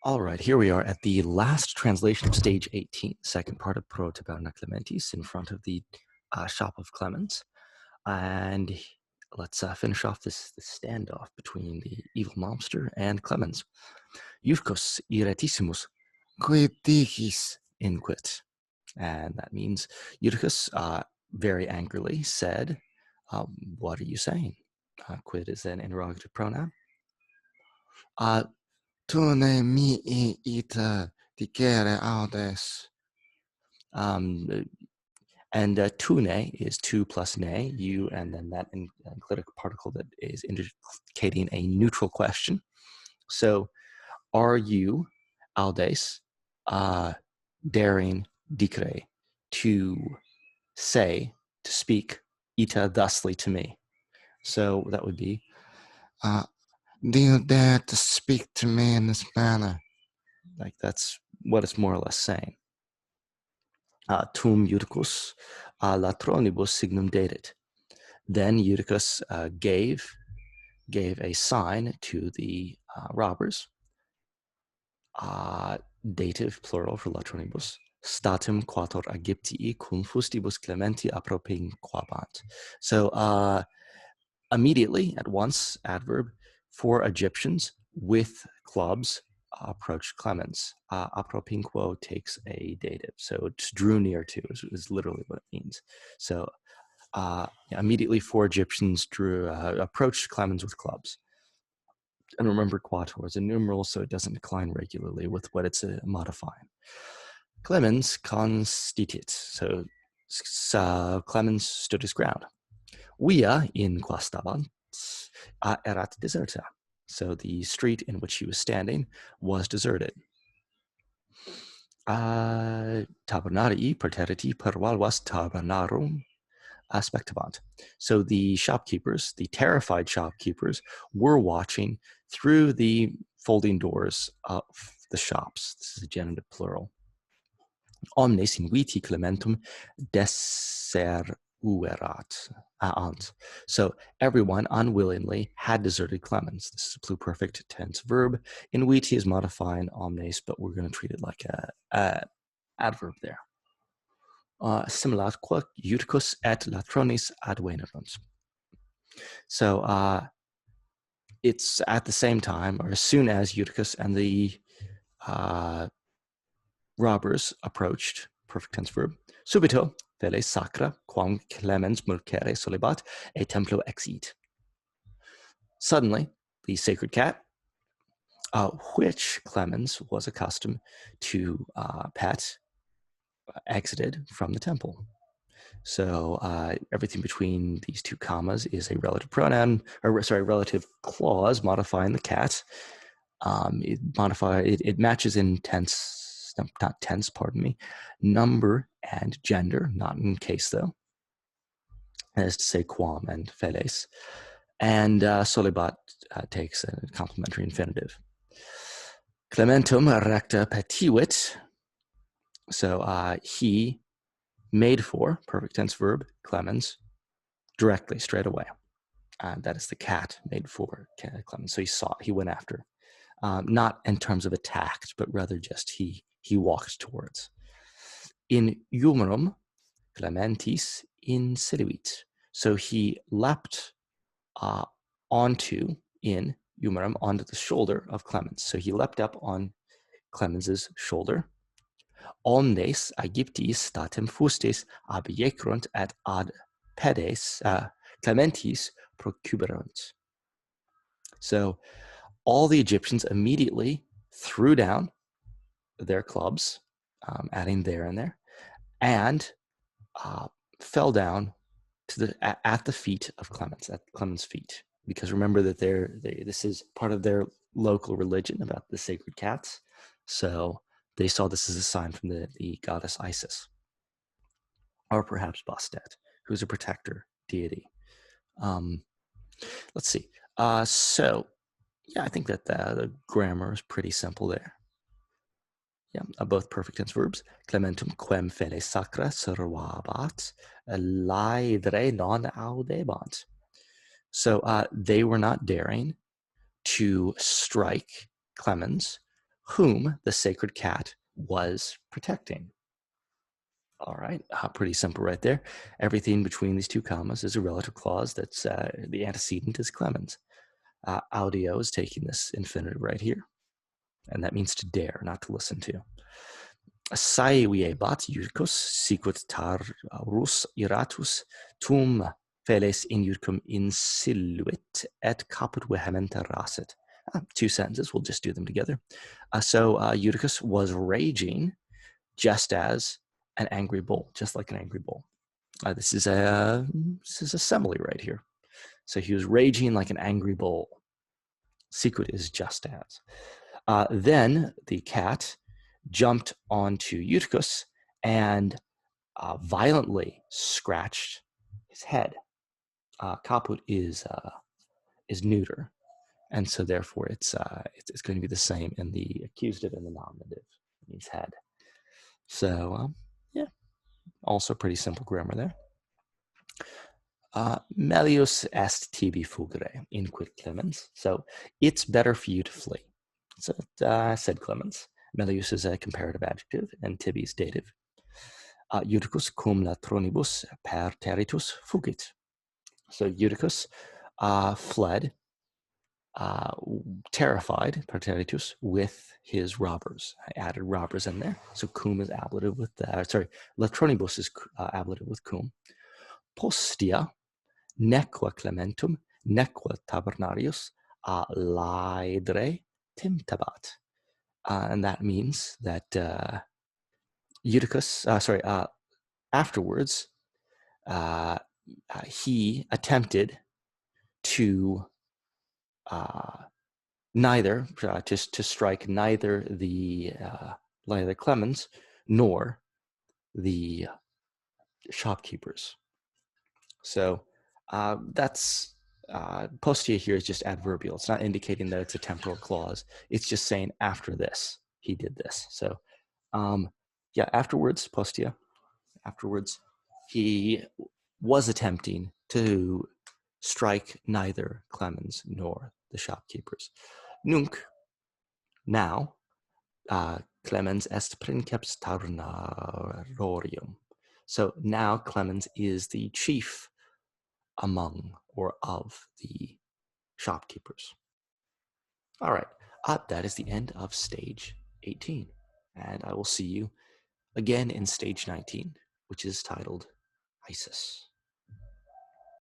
All right, here we are at the last translation of stage 18, second part of Pro Taberna Clementis, in front of the shop of Clemens. And let's finish off this standoff between the evil mobster and Clemens. Iucos irretissimus quid dicis inquit. And that means Eutychus very angrily said, what are you saying? Quid is an interrogative pronoun. Tu ne mi ita dicere audes. And tune is tu plus ne, you, and then that enclitic particle that is indicating a neutral question. So, are you, audes, daring dicere, to say, to speak, ita thusly to me? So that would be, do you dare to speak to me in this manner? Like that's what it's more or less saying. Tum Eutychus latronibus signum dedit. Then Eutychus gave a sign to the robbers, dative plural for latronibus, statim quator Aegyptii cum fustibus Clementi apropinquabant. So immediately, at once, adverb, 4 Egyptians with clubs approached Clemens. Apropinquo takes a dative, so it's drew near to is literally what it means. So immediately 4 Egyptians approached Clemens with clubs. And remember, quator is a numeral, so it doesn't decline regularly with what it's modifying. Clemens constitit, so Clemens stood his ground. Via in qua stavant erat deserta. So the street in which he was standing was deserted. Tabernarii perteriti pervalvas tabernarum aspectabant. So the shopkeepers, the terrified shopkeepers, were watching through the folding doors of the shops. This is a genitive plural. Omnes inviti Clementum deseruerat. So everyone unwillingly had deserted Clemens. This is a pluperfect tense verb. Inviti is modifying omnes, but we're going to treat it like a adverb there. Similat quoc Eutychus et latronis advenerunt. So it's at the same time, or as soon as Eutychus and the robbers approached, perfect tense verb, subito vele sacra quam Clemens mulcere solebat et templo exit. Suddenly, the sacred cat, which Clemens was accustomed to pet, exited from the temple. So everything between these two commas is a relative pronoun, relative clause modifying the cat. It matches in tense, not tense, pardon me, number and gender, not in case though. That is to say quam and feles. And solebat takes a complementary infinitive. Clementum recta petiwit. So he made for, perfect tense verb, Clemens, directly, straight away. That is the cat made for Clemens. So he went after. Not in terms of attacked, but rather just he walked towards. In humorum Clementis insiduit. So he leapt onto the shoulder of Clemens. So he leapt up on Clemens's shoulder. Omnes Aegyptis statim fustis abiecrunt et ad pedes Clementis procuberunt. So all the Egyptians immediately threw down their clubs, adding there and there, and fell down at the feet of Clemens, at Clemens' feet. Because remember that this is part of their local religion about the sacred cats. So they saw this as a sign from the goddess Isis, or perhaps Bastet, who's a protector deity. Let's see. So I think that the grammar is pretty simple there. Both perfect tense verbs. Clementum quem fele sacra servabat, laedre non audebant. So they were not daring to strike Clemens, whom the sacred cat was protecting. All right, pretty simple right there. Everything between these two commas is a relative clause. That's the antecedent is Clemens. Audio is taking this infinitive right here, and that means to dare, not to listen to. Saeviebat Iurcus sicut tarus iratus tum feles in Iurcum insiluit et caput vehementa rasit. Two sentences, we'll just do them together. So Eutychus was raging just as an angry bull, just like an angry bull. This is a simile right here. So he was raging like an angry bull. Secret is just as. Then the cat jumped onto Eutychus and violently scratched his head. Caput is neuter, and so therefore it's going to be the same in the accusative and the nominative. It means head. So yeah, also pretty simple grammar there. Melius est tibi fugere, inquit Clemens. So it's better for you to flee. So said Clemens. Melius is a comparative adjective, and tibi is dative. Eutychus cum latronibus per territus fugit. So Eutychus fled, terrified, per territus, with his robbers. I added robbers in there. So cum is ablative with, latronibus is ablative with cum. Postia, nequa Clementum, nequa Tabernarius, laedre timtabat. And that means that Eutychus, afterwards, he attempted to neither to strike neither the Clemens nor the shopkeepers. So that's postia here is just adverbial. It's not indicating that it's a temporal clause. It's just saying after this he did this. So afterwards, postia. Afterwards, he was attempting to strike neither Clemens nor the shopkeepers. Nunc, now, Clemens est princeps Tauronarium. So now Clemens is the chief among or of the shopkeepers. All right, that is the end of stage 18. And I will see you again in stage 19, which is titled Isis.